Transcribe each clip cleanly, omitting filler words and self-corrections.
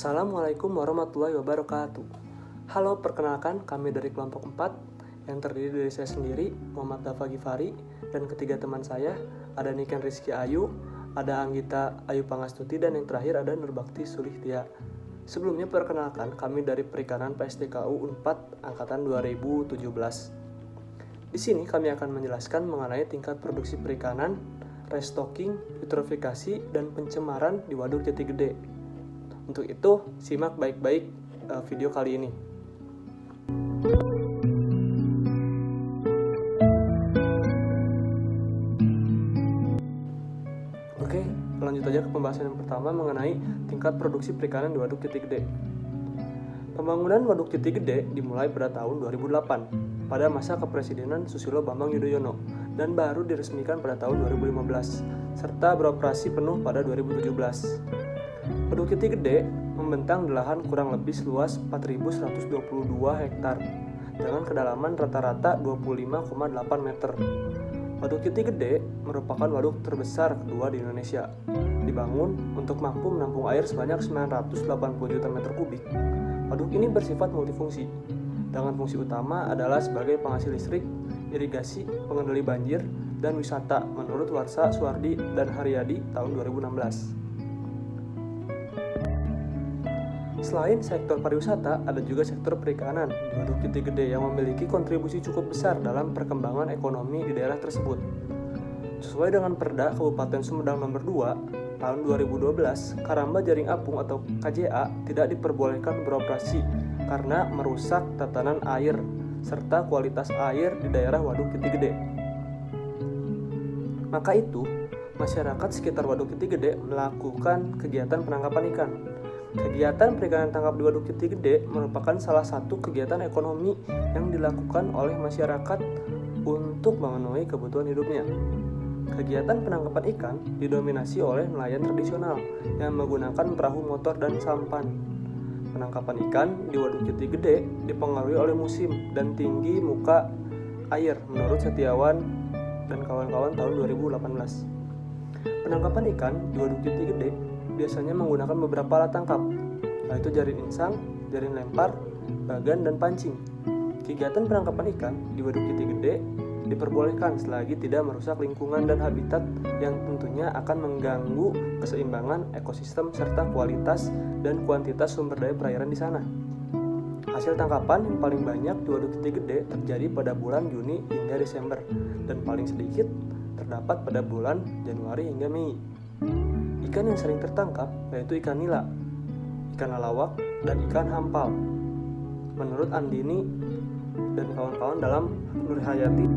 Assalamualaikum warahmatullahi wabarakatuh. Halo, perkenalkan kami dari kelompok 4 yang terdiri dari saya sendiri, Muhammad Dafa Gifari, dan ketiga teman saya, ada Niken Rizky Ayu, ada Anggita Ayu Pangastuti, dan yang terakhir ada Nurbakti Sulihtia. Sebelumnya perkenalkan kami dari Perikanan PSDKU Unpad Angkatan 2017. Di sini kami akan menjelaskan mengenai tingkat produksi perikanan, restocking, eutrofikasi, dan pencemaran di Waduk Jati Gede. Untuk itu, simak baik-baik video kali ini. Oke, lanjut aja ke pembahasan yang pertama mengenai tingkat produksi perikanan di Waduk Jati Gede. Pembangunan Waduk Jati Gede dimulai pada tahun 2008 pada masa kepemimpinan Susilo Bambang Yudhoyono dan baru diresmikan pada tahun 2015 serta beroperasi penuh pada 2017. Waduk Jati Gede membentang di lahan kurang lebih seluas 4.122 hektar dengan kedalaman rata-rata 25,8 meter. Waduk Jati Gede merupakan waduk terbesar kedua di Indonesia. Dibangun untuk mampu menampung air sebanyak 980 juta meter kubik. Waduk ini bersifat multifungsi, dengan fungsi utama adalah sebagai penghasil listrik, irigasi, pengendali banjir, dan wisata menurut Warsa Suwardi dan Haryadi tahun 2016. Selain sektor pariwisata, ada juga sektor perikanan di Waduk Jati Gede yang memiliki kontribusi cukup besar dalam perkembangan ekonomi di daerah tersebut. Sesuai dengan Perda Kabupaten Sumedang Nomor 2 tahun 2012, Karamba Jaring Apung atau KJA tidak diperbolehkan beroperasi karena merusak tatanan air serta kualitas air di daerah Waduk Jati Gede. Maka itu, masyarakat sekitar Waduk Jati Gede melakukan kegiatan penangkapan ikan. Kegiatan perikanan tangkap di Waduk Jati Gede merupakan salah satu kegiatan ekonomi yang dilakukan oleh masyarakat untuk memenuhi kebutuhan hidupnya. Kegiatan penangkapan ikan didominasi oleh nelayan tradisional yang menggunakan perahu motor dan sampan. Penangkapan ikan di Waduk Jati Gede dipengaruhi oleh musim dan tinggi muka air menurut Setiawan dan kawan-kawan tahun 2018. Penangkapan ikan di Waduk Jati Gede biasanya menggunakan beberapa alat tangkap, yaitu jaring insang, jaring lempar, bagan, dan pancing. Kegiatan penangkapan ikan di Waduk Jati Gede diperbolehkan selagi tidak merusak lingkungan dan habitat yang tentunya akan mengganggu keseimbangan ekosistem serta kualitas dan kuantitas sumber daya perairan di sana. Hasil tangkapan yang paling banyak di Waduk Jati Gede terjadi pada bulan Juni hingga Desember dan paling sedikit terdapat pada bulan Januari hingga Mei. Ikan yang sering tertangkap yaitu ikan nila, ikan lalawak, dan ikan hampal. Menurut Andini dan kawan-kawan dalam Nurhayati,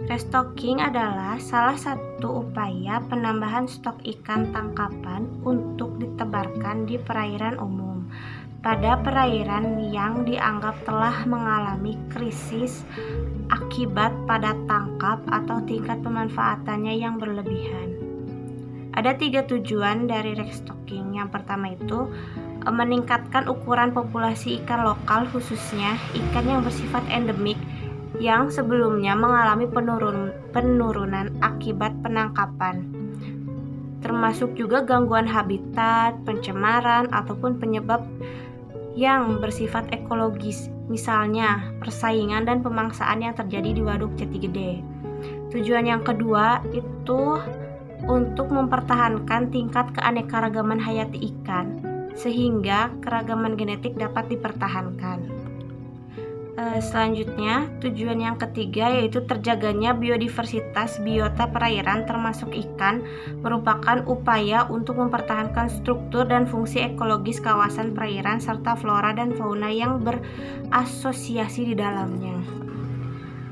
Restocking adalah salah satu upaya penambahan stok ikan tangkapan untuk ditebarkan di perairan umum pada perairan yang dianggap telah mengalami krisis akibat padat tangkap atau tingkat pemanfaatannya yang berlebihan. Ada 3 tujuan dari restocking. Yang pertama itu meningkatkan ukuran populasi ikan lokal, khususnya ikan yang bersifat endemik yang sebelumnya mengalami penurunan akibat penangkapan, termasuk juga gangguan habitat, pencemaran, ataupun penyebab yang bersifat ekologis, misalnya persaingan dan pemangsaan yang terjadi di Waduk Jati Gede. Tujuan yang kedua itu untuk mempertahankan tingkat keanekaragaman hayati ikan, sehingga keragaman genetik dapat dipertahankan. Selanjutnya, tujuan yang ketiga yaitu terjaganya biodiversitas biota perairan termasuk ikan merupakan upaya untuk mempertahankan struktur dan fungsi ekologis kawasan perairan serta flora dan fauna yang berasosiasi di dalamnya.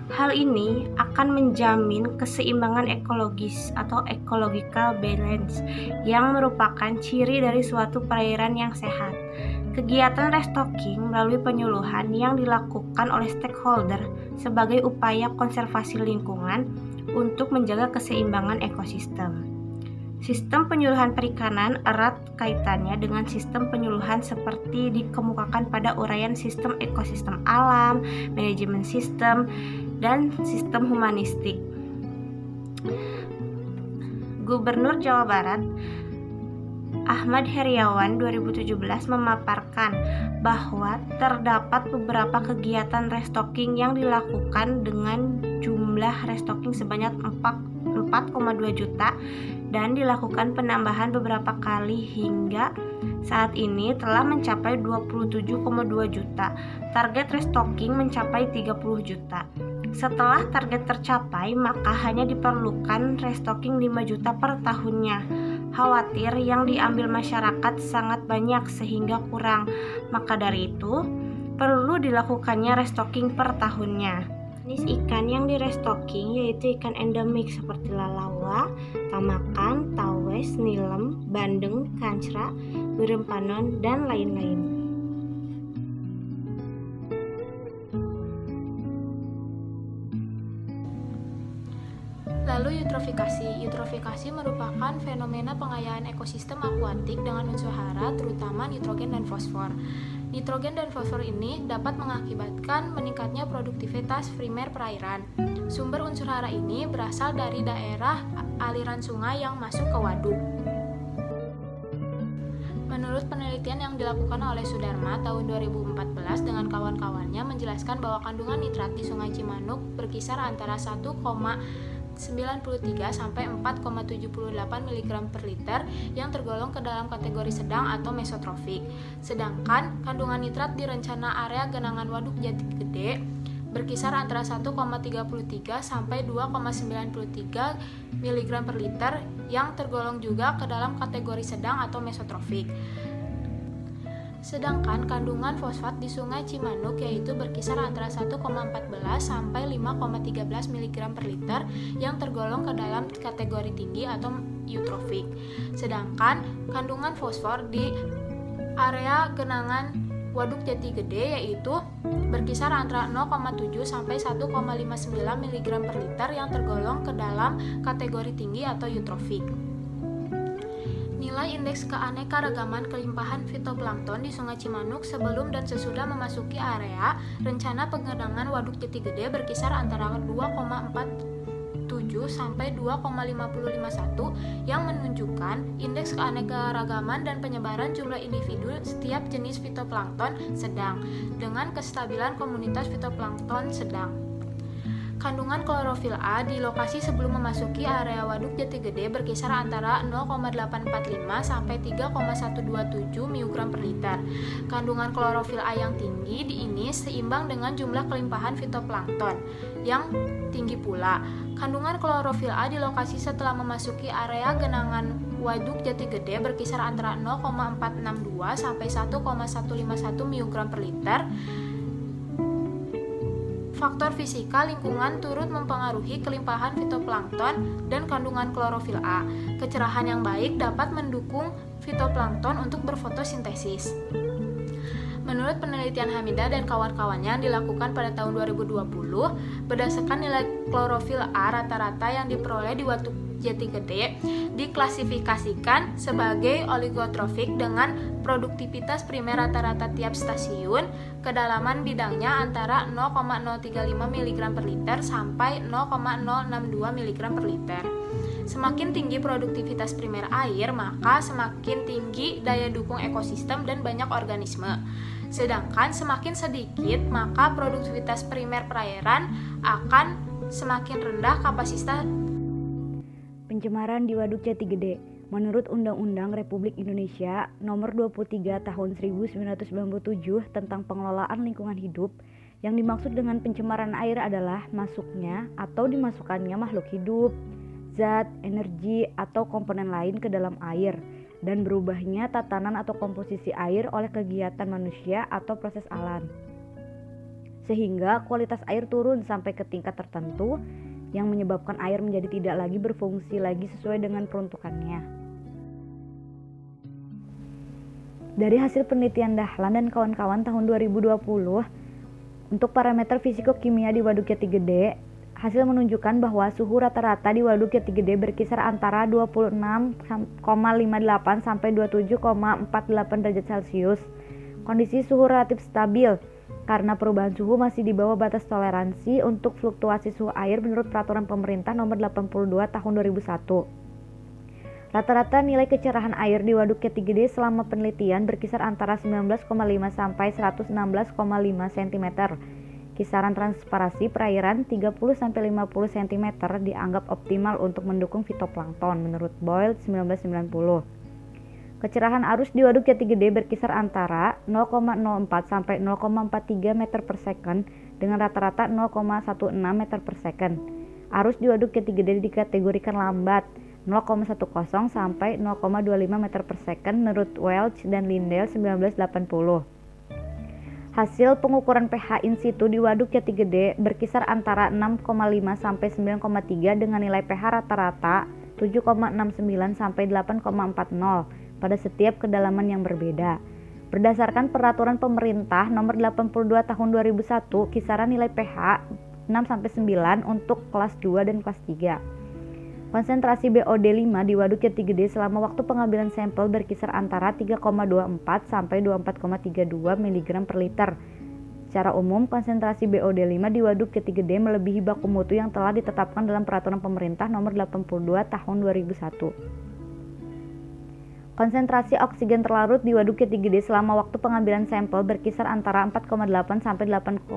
Hal ini akan menjamin keseimbangan ekologis atau ecological balance yang merupakan ciri dari suatu perairan yang sehat. Kegiatan restocking melalui penyuluhan yang dilakukan oleh stakeholder sebagai upaya konservasi lingkungan untuk menjaga keseimbangan ekosistem. Sistem penyuluhan perikanan erat kaitannya dengan sistem penyuluhan seperti dikemukakan pada uraian sistem ekosistem alam, manajemen sistem, dan sistem humanistik. Gubernur Jawa Barat Ahmad Heriawan 2017 memaparkan bahwa terdapat beberapa kegiatan restocking yang dilakukan dengan jumlah restocking sebanyak 4,2 juta dan dilakukan penambahan beberapa kali hingga saat ini telah mencapai 27,2 juta. Target restocking mencapai 30 juta. Setelah target tercapai, maka hanya diperlukan restocking 5 juta per tahunnya. Khawatir yang diambil masyarakat sangat banyak sehingga kurang. Maka dari itu, perlu dilakukannya restocking per tahunnya. Jenis ikan yang direstocking yaitu ikan endemik seperti lalawa, tamakan, tawes, nilem, bandeng, kancra, berempanon, dan lain-lain. Lalu eutrofikasi. Eutrofikasi merupakan fenomena pengayaan ekosistem akuatik dengan unsur hara, terutama nitrogen dan fosfor. Nitrogen dan fosfor ini dapat mengakibatkan meningkatnya produktivitas primer perairan. Sumber unsur hara ini berasal dari daerah aliran sungai yang masuk ke waduk. Menurut penelitian yang dilakukan oleh Sudarma tahun 2014 dengan kawan-kawannya menjelaskan bahwa kandungan nitrat di Sungai Cimanuk berkisar antara 1,93 sampai 4,78 mg per liter yang tergolong ke dalam kategori sedang atau mesotrofik. Sedangkan kandungan nitrat di rencana area genangan Waduk Jati Gede berkisar antara 1,33 sampai 2,93 mg per liter yang tergolong juga ke dalam kategori sedang atau mesotrofik. Sedangkan kandungan fosfat di Sungai Cimanuk yaitu berkisar antara 1,14 sampai 5,13 mg per liter yang tergolong ke dalam kategori tinggi atau eutrofik. Sedangkan kandungan fosfor di area genangan Waduk Jati Gede yaitu berkisar antara 0,7 sampai 1,59 mg per liter yang tergolong ke dalam kategori tinggi atau eutrofik. Nilai indeks keanekaragaman kelimpahan fitoplankton di Sungai Cimanuk sebelum dan sesudah memasuki area rencana pengenangan Waduk Jati Gede berkisar antara 2,47 sampai 2,5051 yang menunjukkan indeks keanekaragaman dan penyebaran jumlah individu setiap jenis fitoplankton sedang dengan kestabilan komunitas fitoplankton sedang. Kandungan klorofil A di lokasi sebelum memasuki area Waduk Jati Gede berkisar antara 0,845 sampai 3,127 mg per liter. Kandungan klorofil A yang tinggi di ini seimbang dengan jumlah kelimpahan fitoplankton yang tinggi pula. Kandungan klorofil A di lokasi setelah memasuki area genangan Waduk Jati Gede berkisar antara 0,462 sampai 1,151 mg per liter. Faktor fisika lingkungan turut mempengaruhi kelimpahan fitoplankton dan kandungan klorofil A. Kecerahan yang baik dapat mendukung fitoplankton untuk berfotosintesis. Menurut penelitian Hamidah dan kawan-kawannya yang dilakukan pada tahun 2020, berdasarkan nilai klorofil A rata-rata yang diperoleh di Waduk Jati Gede diklasifikasikan sebagai oligotrofik dengan produktivitas primer rata-rata tiap stasiun, kedalaman bidangnya antara 0,035 mg per liter sampai 0,062 mg per liter. Semakin tinggi produktivitas primer air, maka semakin tinggi daya dukung ekosistem dan banyak organisme. Sedangkan semakin sedikit, maka produktivitas primer perairan akan semakin rendah kapasitas. Pencemaran di Waduk Jati Gede. Menurut Undang-Undang Republik Indonesia Nomor 23 Tahun 1997 tentang Pengelolaan Lingkungan Hidup, yang dimaksud dengan pencemaran air adalah masuknya atau dimasukkannya makhluk hidup, zat, energi, atau komponen lain ke dalam air, dan berubahnya tatanan atau komposisi air oleh kegiatan manusia atau proses alam, sehingga kualitas air turun sampai ke tingkat tertentu yang menyebabkan air menjadi tidak lagi berfungsi lagi sesuai dengan peruntukannya. Dari hasil penelitian Dahlan dan kawan-kawan tahun 2020, untuk parameter fisiko-kimia di Waduk Jati Gede, hasil menunjukkan bahwa suhu rata-rata di Waduk Jati Gede berkisar antara 26,58 sampai 27,48 derajat Celcius. Kondisi suhu relatif stabil karena perubahan suhu masih di bawah batas toleransi untuk fluktuasi suhu air menurut Peraturan Pemerintah Nomor 82 Tahun 2001. Rata-rata nilai kecerahan air di Waduk Jati Gede selama penelitian berkisar antara 19,5 sampai 116,5 cm. Kisaran transparansi perairan 30 sampai 50 cm dianggap optimal untuk mendukung fitoplankton menurut Boyle 1990. Kecerahan arus di Waduk Jati Gede berkisar antara 0,04 sampai 0,43 meter per second dengan rata-rata 0,16 meter per second. Arus di Waduk Jati Gede dikategorikan lambat 0,10 sampai 0,25 meter per second menurut Welch dan Lindell 1980. Hasil pengukuran pH in situ di Waduk Jati Gede berkisar antara 6,5 sampai 9,3 dengan nilai pH rata-rata 7,69 sampai 8,40 pada setiap kedalaman yang berbeda. Berdasarkan Peraturan Pemerintah Nomor 82 Tahun 2001, kisaran nilai pH 6 sampai 9 untuk kelas 2 dan kelas 3. Konsentrasi BOD5 di Waduk Jati Gede selama waktu pengambilan sampel berkisar antara 3,24 sampai 24,32 mg per liter. Secara umum, konsentrasi BOD5 di Waduk Jati Gede melebihi baku mutu yang telah ditetapkan dalam Peraturan Pemerintah Nomor 82 Tahun 2001. Konsentrasi oksigen terlarut di Waduk Jati Gede selama waktu pengambilan sampel berkisar antara 4,8 sampai 8,2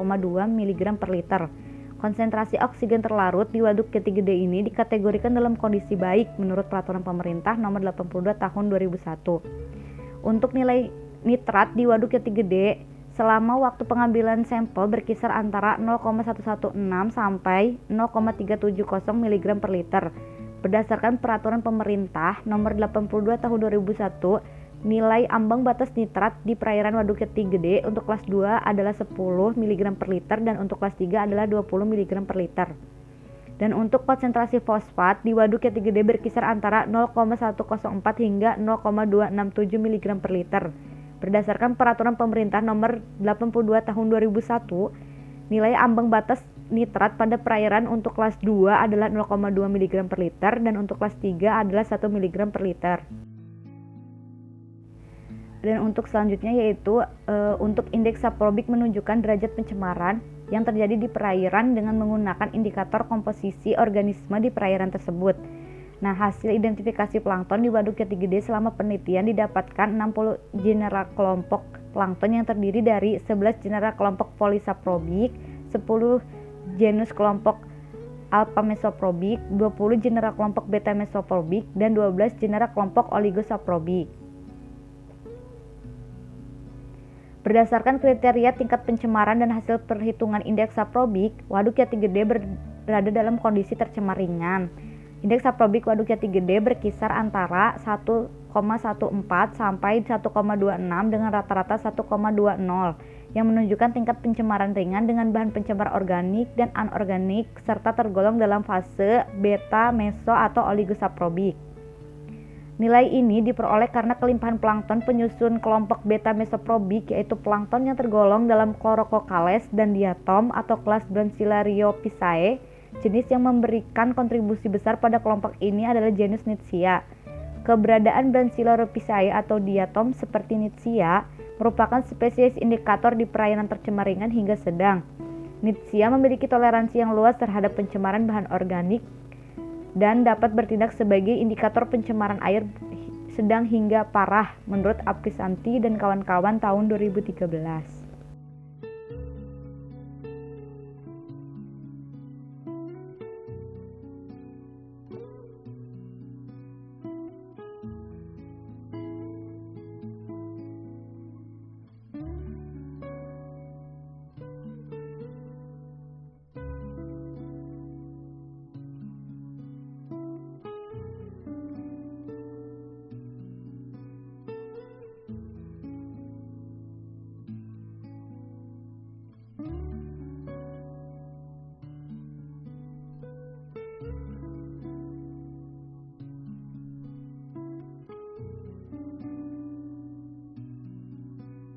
mg per liter. Konsentrasi oksigen terlarut di Waduk Jati Gede ini dikategorikan dalam kondisi baik menurut Peraturan Pemerintah Nomor 82 Tahun 2001. Untuk nilai nitrat di Waduk Jati Gede selama waktu pengambilan sampel berkisar antara 0,116 sampai 0,370 mg per liter. Berdasarkan Peraturan Pemerintah Nomor 82 Tahun 2001, nilai ambang batas nitrat di perairan Waduk Jati Gede untuk kelas 2 adalah 10 mg per liter dan untuk kelas 3 adalah 20 mg per liter. Dan untuk konsentrasi fosfat di Waduk Jati Gede berkisar antara 0,104 hingga 0,267 mg per liter. Berdasarkan Peraturan Pemerintah Nomor 82 Tahun 2001, nilai ambang batas nitrat pada perairan untuk kelas 2 adalah 0,2 mg per liter dan untuk kelas 3 adalah 1 mg per liter. Dan untuk selanjutnya yaitu untuk indeks saprobik menunjukkan derajat pencemaran yang terjadi di perairan dengan menggunakan indikator komposisi organisme di perairan tersebut. Nah, hasil identifikasi plankton di Waduk Jati Gede selama penelitian didapatkan 60 genera kelompok plankton yang terdiri dari 11 genera kelompok Polysaprobik, 10 genus kelompok Alphamesoprobik, 20 genera kelompok Betamesoprobik, dan 12 genera kelompok Oligosaprobik. Berdasarkan kriteria tingkat pencemaran dan hasil perhitungan indeks saprobik, Waduk Jati Gede berada dalam kondisi tercemar ringan. Indeks saprobik Waduk Jati Gede berkisar antara 1,14 sampai 1,26 dengan rata-rata 1,20 yang menunjukkan tingkat pencemaran ringan dengan bahan pencemar organik dan anorganik serta tergolong dalam fase beta, meso, atau oligosaprobik. Nilai ini diperoleh karena kelimpahan plankton penyusun kelompok beta-mesoprobik, yaitu plankton yang tergolong dalam Chlorococales dan diatom atau kelas Brancilariophysae. Jenis yang memberikan kontribusi besar pada kelompok ini adalah genus Nitschia. Keberadaan Brancilariophysae atau diatom seperti Nitschia merupakan spesies indikator di perairan tercemar ringan hingga sedang. Nitschia memiliki toleransi yang luas terhadap pencemaran bahan organik dan dapat bertindak sebagai indikator pencemaran air sedang hingga parah menurut Aprisanti dan kawan-kawan tahun 2013.